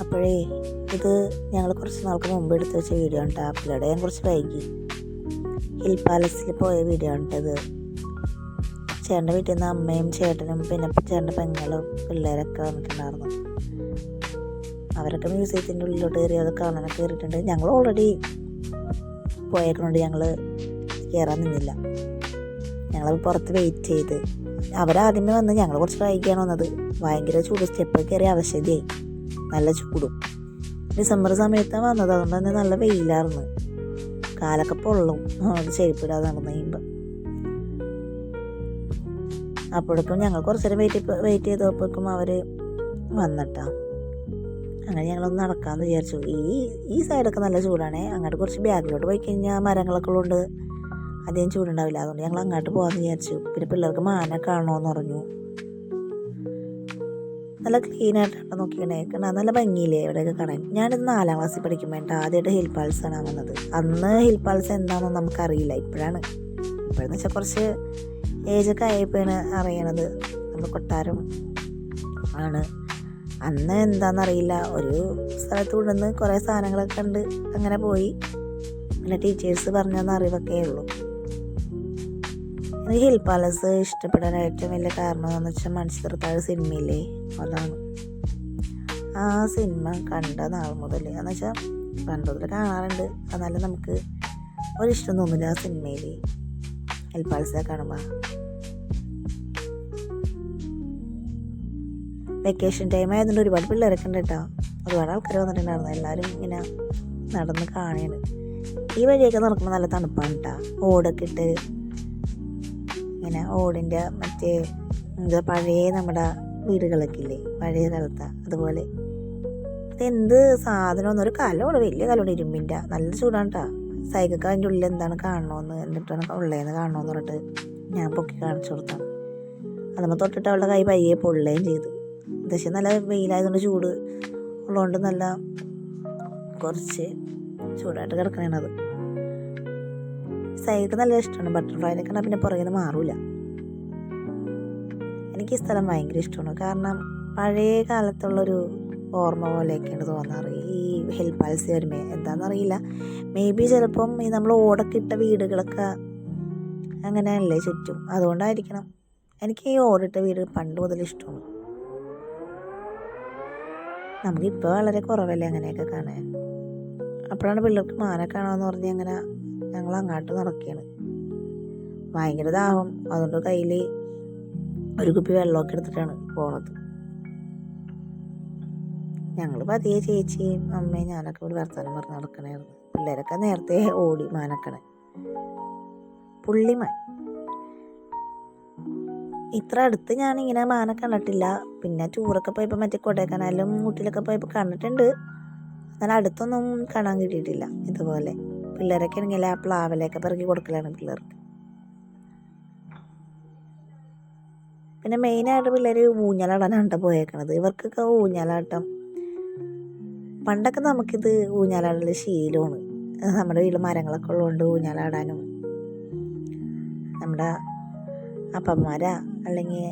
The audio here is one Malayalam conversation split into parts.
അപ്പോഴേ ഇത് ഞങ്ങൾ കുറച്ച് നാൾക്ക് മുമ്പ് എടുത്ത് വെച്ച വീഡിയോ ഉണ്ട്. അപ്ലോഡ് ചെയ്യാൻ കുറച്ച് വൈകി. ഹിൽ പാലസിൽ പോയ വീഡിയോ ഉണ്ടത്. ചേട്ടൻ്റെ വീട്ടിൽ നിന്ന് അമ്മയും ചേട്ടനും പിന്നെ ചേട്ടൻ്റെ പെങ്ങളും പിള്ളേരൊക്കെ വന്നിട്ടുണ്ടായിരുന്നു. അവരൊക്കെ മ്യൂസിയത്തിൻ്റെ ഉള്ളിലോട്ട് കയറിയത് കാണാനൊക്കെ കയറിയിട്ടുണ്ട്. ഞങ്ങൾ ഓൾറെഡി പോയേക്കണോണ്ട് ഞങ്ങൾ കയറാൻ നിന്നില്ല. ഞങ്ങൾ പുറത്ത് വെയിറ്റ് ചെയ്ത് അവരാദ്യമേ വന്ന് ഞങ്ങൾ കുറച്ച് വൈകിയാണ് വന്നത്. ഭയങ്കര ചൂട്, സ്റ്റെപ്പ് കയറി അവശതയായി. നല്ല ചൂടും. ഡിസംബർ സമയത്താണ് വന്നത്. അതുകൊണ്ട് തന്നെ നല്ല വെയിലായിരുന്നു. കാലൊക്കെ പൊള്ളും അവിടെ ചെരുപ്പിടാതെ നടന്നു കഴിയുമ്പോൾ. അപ്പോഴേക്കും ഞങ്ങൾ കുറച്ച് നേരം വെയിറ്റ് ചെയ്തപ്പോഴേക്കും അവർ വന്നിട്ടാ. അങ്ങനെ ഞങ്ങളൊന്ന് നടക്കാമെന്ന് വിചാരിച്ചു. ഈ സൈഡൊക്കെ നല്ല ചൂടാണേ. അങ്ങോട്ട് കുറച്ച് ബാഗിലോട്ട് പോയി കഴിഞ്ഞാൽ മരങ്ങളൊക്കെ ഉള്ളതുകൊണ്ട് അധികം ചൂടുണ്ടാവില്ല. അതുകൊണ്ട് ഞങ്ങൾ അങ്ങോട്ട് പോകാമെന്ന് വിചാരിച്ചു. പിന്നെ പിള്ളേർക്ക് മാന കാണണമെന്ന് പറഞ്ഞു. നല്ല ക്ലീനായിട്ടാണ് നോക്കിക്കണേ. നല്ല ഭംഗിയില്ലേ ഇവിടെയൊക്കെ കാണാൻ. ഞാനിത് 4ാം ക്ലാസ്സിൽ പഠിക്കുമ്പോൾ ആദ്യമായിട്ട് ഹിൽ പാൽസാണ് വന്നത്. അന്ന് ഹിൽ പാൽസ് എന്താണെന്ന് നമുക്കറിയില്ല. ഇപ്പോഴെന്ന് വെച്ചാൽ കുറച്ച് ഏജൊക്കെ ആയപ്പോഴാണ് അറിയണത്. നമ്മുടെ കൊട്ടാരം ആണ്. അന്ന് എന്താണെന്നറിയില്ല. ഒരു സ്ഥലത്ത് കൊണ്ടുവന്ന് കുറേ സാധനങ്ങളൊക്കെ കണ്ട് അങ്ങനെ പോയി. പിന്നെ ടീച്ചേഴ്സ് പറഞ്ഞെന്ന അറിവൊക്കെ ഉള്ളൂ. എനിക്ക് ഹിൽ പാലസ് ഇഷ്ടപ്പെടാൻ ഏറ്റവും വലിയ കാരണം എന്ന് വെച്ചാൽ മണിച്ചിത്രത്താഴ് സിനിമയില്ലേ, അതാണ്. ആ സിനിമ കണ്ട നാൾ മുതൽ എന്ന് വെച്ചാൽ പണ്ട് മുതൽ കാണാറുണ്ട്. എന്നാലും നമുക്ക് ഒരിഷ്ടം തോന്നില്ല ആ സിനിമയിൽ ഹിൽ പാലസ് കാണുമ്പോൾ. വെക്കേഷൻ ടൈം ആയതുകൊണ്ട് ഒരുപാട് പിള്ളേരൊക്കെ ഉണ്ട് കേട്ടോ. ഒരുപാട് ആൾക്കാർ വന്നിട്ടുണ്ടായിരുന്നു. എല്ലാവരും ഇങ്ങനെ നടന്ന് കാണുകയാണ്. ഈ വഴിയൊക്കെ നടക്കുമ്പോൾ നല്ല തണുപ്പാണ് കേട്ടോ. ഓടൊക്കെ ഇട്ട് ഇങ്ങനെ ഓടിൻ്റെ മറ്റേ എന്താ പഴയ നമ്മുടെ വീടുകളൊക്കെ ഇല്ലേ പഴയ കാലത്ത്, അതുപോലെ. ഇതെന്ത് സാധനം, ഒരു കലമാണ്, വലിയ കലമാണ്, ഇരുമ്പിൻ്റെ. നല്ല ചൂടാണ് കേട്ടോ. സൈക്കിൾക്ക് അതിൻ്റെ ഉള്ളിൽ എന്താണ് കാണണമെന്ന്, എന്നിട്ടാണ് ഉള്ളേന്ന് കാണണമെന്ന് പറഞ്ഞിട്ട് ഞാൻ പൊക്കി കാണിച്ചു കൊടുത്താണ്. അതുമ്പോൾ തൊട്ടിട്ട് അവളുടെ കൈ പയ്യെ പൊള്ളുകയും ചെയ്തു. പക്ഷേ നല്ല വെയിലായതുകൊണ്ട് ചൂട് ഉള്ളതുകൊണ്ട് നല്ല കുറച്ച് ചൂടായിട്ട് കിടക്കണത്. സൈക്കിൾക്ക് നല്ല ഇഷ്ടമാണ്. ബട്ടർഫ്ലൈനെ കണ്ടാൽ പിന്നെ പുറകിൽ മാറൂല. എനിക്ക് ഈ സ്ഥലം ഭയങ്കര ഇഷ്ടമാണ്. കാരണം പഴയ കാലത്തുള്ളൊരു ഓർമ്മ പോലെയൊക്കെയാണ് തോന്നാറ് ഈ ഹിൽ പാലസ് വരുമ്പോൾ. എന്താണെന്നറിയില്ല, മേ ബി ചിലപ്പം ഈ നമ്മൾ ഓടൊക്കെ ഇട്ട വീടുകളൊക്കെ അങ്ങനെയല്ലേ ചുറ്റും, അതുകൊണ്ടായിരിക്കണം. എനിക്ക് ഈ ഓടിട്ട വീട് പണ്ട് മുതൽ ഇഷ്ടമാണ്. നമുക്കിപ്പോൾ വളരെ കുറവല്ലേ അങ്ങനെയൊക്കെ കാണാൻ. അപ്പോഴാണ് പിള്ളേർക്ക് മാന കാണാമെന്ന് പറഞ്ഞ് അങ്ങനെ ഞങ്ങൾ അങ്ങോട്ട് നടക്കുകയാണ്. ഭയങ്കര ദാഹം, അതുകൊണ്ട് കയ്യിൽ ഒരു കുപ്പി വെള്ളമൊക്കെ എടുത്തിട്ടാണ് പോണത്. ഞങ്ങൾ പതിയെ ചേച്ചിയും അമ്മയും ഞാനൊക്കെ ഒരു വർത്തമാനം പറഞ്ഞ് നടക്കണമായിരുന്നു. പിള്ളേരൊക്കെ നേരത്തെ ഓടി മാനക്കണേ. പുള്ളിമാൻ ഇത്ര അടുത്ത് ഞാനിങ്ങനെ മാന കണ്ടിട്ടില്ല. പിന്നെ ടൂറൊക്കെ പോയപ്പോൾ മറ്റേ കൊടൈക്കനാലും ഊട്ടിയിലൊക്കെ പോയപ്പോൾ കണ്ടിട്ടുണ്ട്. എന്നാൽ അടുത്തൊന്നും കാണാൻ കിട്ടിയിട്ടില്ല ഇതുപോലെ. പിള്ളേരൊക്കെ ആണെങ്കിൽ ആ പ്ലാവിലൊക്കെ പിറക്കി കൊടുക്കലാണ് പിള്ളേർക്ക്. പിന്നെ മെയിനായിട്ട് പിള്ളേർ ഊഞ്ഞാലാടാനാണ് പോയേക്കണത്. ഇവർക്കൊക്കെ ഊഞ്ഞാലാട്ടം പണ്ടൊക്കെ നമുക്കിത് ഊഞ്ഞാലാടൽ ശീലമാണ്. നമ്മുടെ വീട്ടിൽ മരങ്ങളൊക്കെ ഉള്ളതുകൊണ്ട് ഊഞ്ഞാലാടാനും നമ്മുടെ അപ്പന്മാരാ അല്ലെങ്കിൽ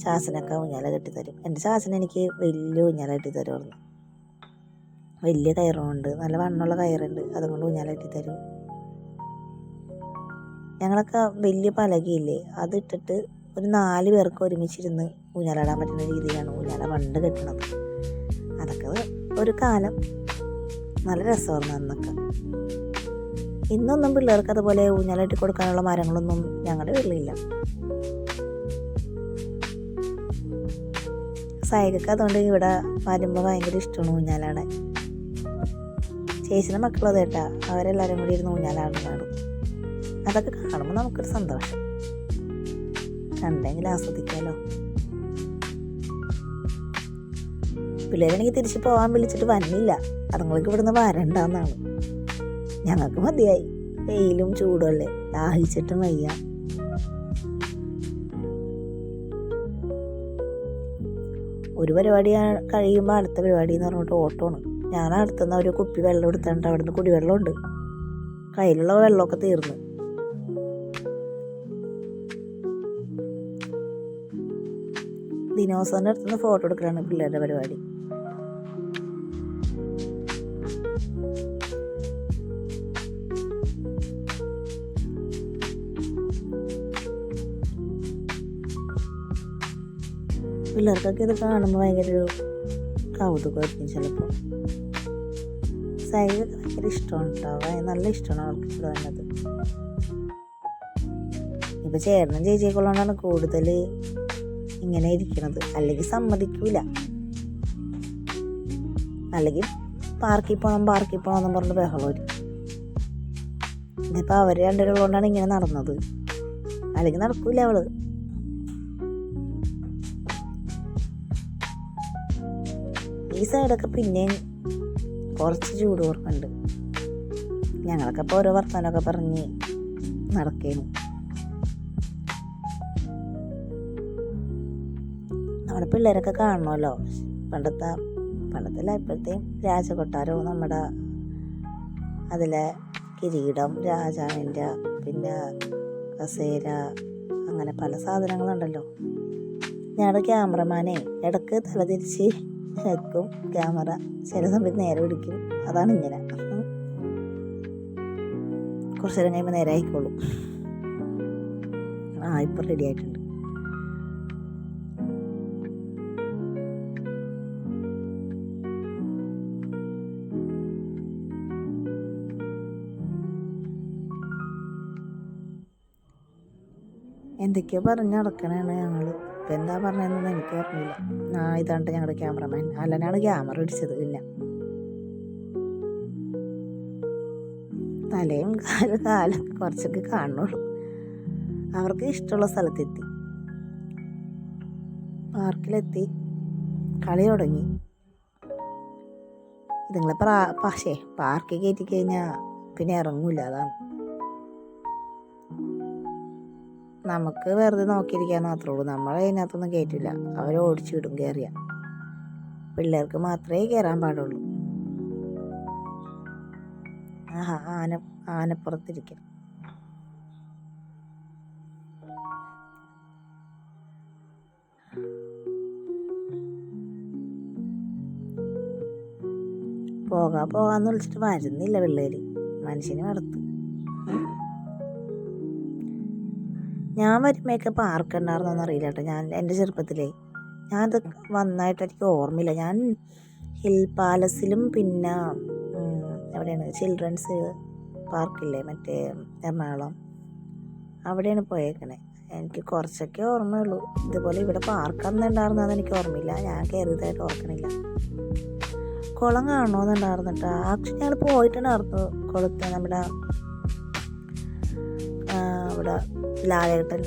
ചാച്ചനൊക്കെ ഊഞ്ഞാല കെട്ടിത്തരും. എൻ്റെ ചാച്ചൻ എനിക്ക് വലിയ ഊഞ്ഞാല കെട്ടിത്തരുമായിരുന്നു. വലിയ കയറുണ്ട്, നല്ല വണ്ണമുള്ള കയറുണ്ട്, അതുകൊണ്ട് ഊഞ്ഞാല കെട്ടിത്തരും. ഞങ്ങളൊക്കെ വലിയ പലകയില്ലേ, അതിട്ടിട്ട് ഒരു 4 പേർക്ക് ഒരുമിച്ചിരുന്ന് ഊഞ്ഞാലാടാൻ പറ്റുന്ന രീതിയിലാണ് ഊഞ്ഞാല പണ്ട് കെട്ടണത്. അതൊക്കെ ഒരു കാലം, നല്ല രസമായിരുന്നു അന്നൊക്കെ. ഇന്നൊന്നും പിള്ളേർക്ക് അതുപോലെ ഊഞ്ഞാലിട്ട് കൊടുക്കാനുള്ള മരങ്ങളൊന്നും ഞങ്ങളുടെ വീട്ടിലില്ല. സൈക്കൊക്കെ അതുകൊണ്ട് ഇവിടെ വരുമ്പോൾ ഭയങ്കര ഇഷ്ടമാണ് ഊഞ്ഞാലാടാൻ. ചേച്ചിയുടെ മക്കളും അതേട്ടാ, അവരെല്ലാവരും കൂടി ഇരുന്ന് ഊഞ്ഞാലാടുന്നതാണ്. അതൊക്കെ കാണുമ്പോൾ നമുക്കൊരു സന്തോഷം. കണ്ടെങ്കിൽ ആസ്വദിക്കാമല്ലോ. പിള്ളേരാണെങ്കിൽ തിരിച്ച് പോകാൻ വിളിച്ചിട്ട് വന്നില്ല. അതുങ്ങൾക്ക് ഇവിടുന്ന് വരണ്ടെന്നാണ്. ഞങ്ങൾക്ക് മതിയായി. വെയിലും ചൂടുമല്ലേ, ദാഹിച്ചിട്ടും വയ്യ. ഒരു പരിപാടി കഴിയുമ്പോൾ അടുത്ത പരിപാടി എന്ന് പറഞ്ഞിട്ട് ഓട്ടമാണ്. ഞാൻ അടുത്തുനിന്ന് ഒരു കുപ്പി വെള്ളം എടുത്തിട്ട് അവിടുന്ന് കുടിവെള്ളമുണ്ട്. കയ്യിലുള്ള വെള്ളമൊക്കെ തീർന്നു. ദിനോസറിൻ്റെ അടുത്തുനിന്ന് ഫോട്ടോ എടുക്കലാണ് പിള്ളേരുടെ പരിപാടി. പിള്ളേർക്കൊക്കെ ഇത് കാണുമ്പോൾ ഭയങ്കര ഒരു കൗതുകമായിരിക്കും ചിലപ്പോൾ. സൈഡൊക്കെ ഭയങ്കര ഇഷ്ടമാണ് കേട്ടോ, നല്ല ഇഷ്ടമാണ് അവൾക്ക് ഇവിടെ വന്നത്. ഇപ്പം ചേട്ടനും ചേച്ചിയൊക്കെയുള്ളതുകൊണ്ടാണ് കൂടുതൽ ഇങ്ങനെ ഇരിക്കണത്, അല്ലെങ്കിൽ സമ്മതിക്കൂല. അല്ലെങ്കിൽ പാർക്കിൽ പോകണം എന്ന് പറഞ്ഞിട്ട് ബഹളമായിരിക്കും. ഇതിപ്പോൾ അവർ രണ്ടുപേരുള്ളതുകൊണ്ടാണ് ഇങ്ങനെ നടന്നത്, അല്ലെങ്കിൽ നടക്കൂല അവള്. ഈ സൈഡൊക്കെ പിന്നെയും കുറച്ച് ചൂട് കുറവുണ്ട്. ഞങ്ങളൊക്കെ ഇപ്പോൾ ഓരോ വർത്തമാനമൊക്കെ പറഞ്ഞ് നടക്കേനു. നമ്മുടെ പിള്ളേരൊക്കെ കാണണമല്ലോ, പണ്ടത്തെ ഇപ്പോഴത്തെയും രാജകൊട്ടാരവും നമ്മുടെ അതിലെ കിരീടം, രാജാവിൻ്റെ, പിന്നെ കസേര, അങ്ങനെ പല സാധനങ്ങളുണ്ടല്ലോ. ഞങ്ങളുടെ ക്യാമറമാനെ ഇടയ്ക്ക് തലതിരിച്ച് വെക്കും ക്യാമറ, ചില സമയത്ത് നേരെ പിടിക്കും. അതാണ് ഇങ്ങനെ. കുറച്ച് നേരം കഴിയുമ്പോൾ നേരെ ആയിക്കോളും. ഇപ്പം റെഡി ആയിട്ടുണ്ട്. എന്തൊക്കെയോ പറഞ്ഞ് നടക്കണതാണ് ഞങ്ങൾ. ഇപ്പം എന്താ പറഞ്ഞതെന്നൊന്നും എനിക്ക് ഓർമ്മയില്ല. ഇതാണ്ട് ഞങ്ങളുടെ ക്യാമറമാൻ അല്ലനാണ് ക്യാമറ ഇടിച്ചത്. പിന്നെ തലയും കാലം കുറച്ചൊക്കെ കാണുള്ളൂ. അവർക്ക് ഇഷ്ടമുള്ള സ്ഥലത്തെത്തി, പാർക്കിലെത്തി, കളി തുടങ്ങി. ഇതുങ്ങളെ പാർക്കിൽ കയറ്റി കഴിഞ്ഞാൽ പിന്നെ ഇറങ്ങൂല. അതാണ് നമുക്ക് വെറുതെ നോക്കിയിരിക്കാൻ മാത്രമേ ഉള്ളൂ. നമ്മളെ അതിനകത്തൊന്നും കയറ്റില്ല, അവർ ഓടിച്ചു വിടും കയറിയ. പിള്ളേർക്ക് മാത്രമേ കയറാൻ പാടുള്ളൂ. ആനപ്പുറത്തിരിക്കണം. പോകാന്ന് വിളിച്ചിട്ട് വരുന്നില്ല പിള്ളേര്. മനുഷ്യന് മടുത്തു. ഞാൻ വരുമ്പോഴൊക്കെ പാർക്ക് ഉണ്ടായിരുന്നോന്ന് അറിയില്ല കേട്ടോ. എൻ്റെ ചെറുപ്പത്തിലേ ഞാനത് വന്നായിട്ട് എനിക്ക് ഓർമ്മയില്ല. ഞാൻ ഹിൽ പാലസിലും പിന്നെ എവിടെയാണ് ചിൽഡ്രൻസ് പാർക്കില്ലേ മറ്റേ എറണാകുളം, അവിടെയാണ് പോയേക്കണേ. എനിക്ക് കുറച്ചൊക്കെ ഓർമ്മയുള്ളൂ. ഇതുപോലെ ഇവിടെ പാർക്ക് അന്ന് ഉണ്ടായിരുന്നതെന്ന് എനിക്ക് ഓർമ്മയില്ല. ഞാൻ കയറിയതായിട്ട് ഓർക്കണില്ല. കുളം കാണണമെന്നുണ്ടായിരുന്നിട്ടാ. ആക്ച്വലി ഞങ്ങൾ പോയിട്ടുണ്ടായിരുന്നു കുളത്ത്. നമ്മുടെ ഇവിടെ ലാലേട്ടൻ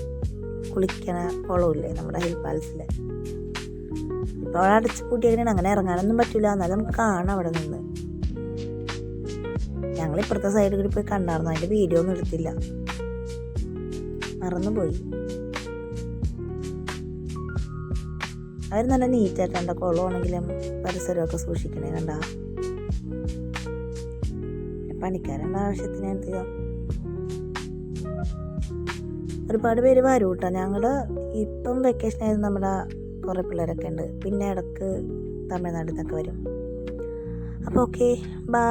കുളിക്കണ കുളമില്ലേ നമ്മുടെ ഹിൽ പാലസിൽ. ഇപ്പോൾ അവിടെ അടച്ചു പൂട്ടിയേക്കണേണ്, അങ്ങനെ ഇറങ്ങാനൊന്നും പറ്റില്ല. എന്നാലും നമുക്ക് കാണാം അവിടെ നിന്ന്. ഞങ്ങൾ ഇപ്പുറത്തെ സൈഡിൽ കൂടി പോയി കണ്ടായിരുന്നു. അതിൻ്റെ വീഡിയോ ഒന്നും എടുത്തില്ല, മറന്നുപോയി. അവർ നല്ല നീറ്റായിട്ടുണ്ട്. കുളമാണെങ്കിലും പരിസരമൊക്കെ സൂക്ഷിക്കണേ കണ്ട. പണിക്കാരുടെ ആവശ്യത്തിന് എന്ത് ചെയ്യാം. ഒരുപാട് പേര് വരും കേട്ടോ. ഞങ്ങളുടെ ഇപ്പം വെക്കേഷൻ ആയിരുന്നു. നമ്മുടെ കുറേ പിള്ളേരൊക്കെ ഉണ്ട്. പിന്നെ ഇടയ്ക്ക് തമിഴ്നാട്ടിൽ നിന്നൊക്കെ വരും. അപ്പോൾ ഓക്കെ, ബൈ.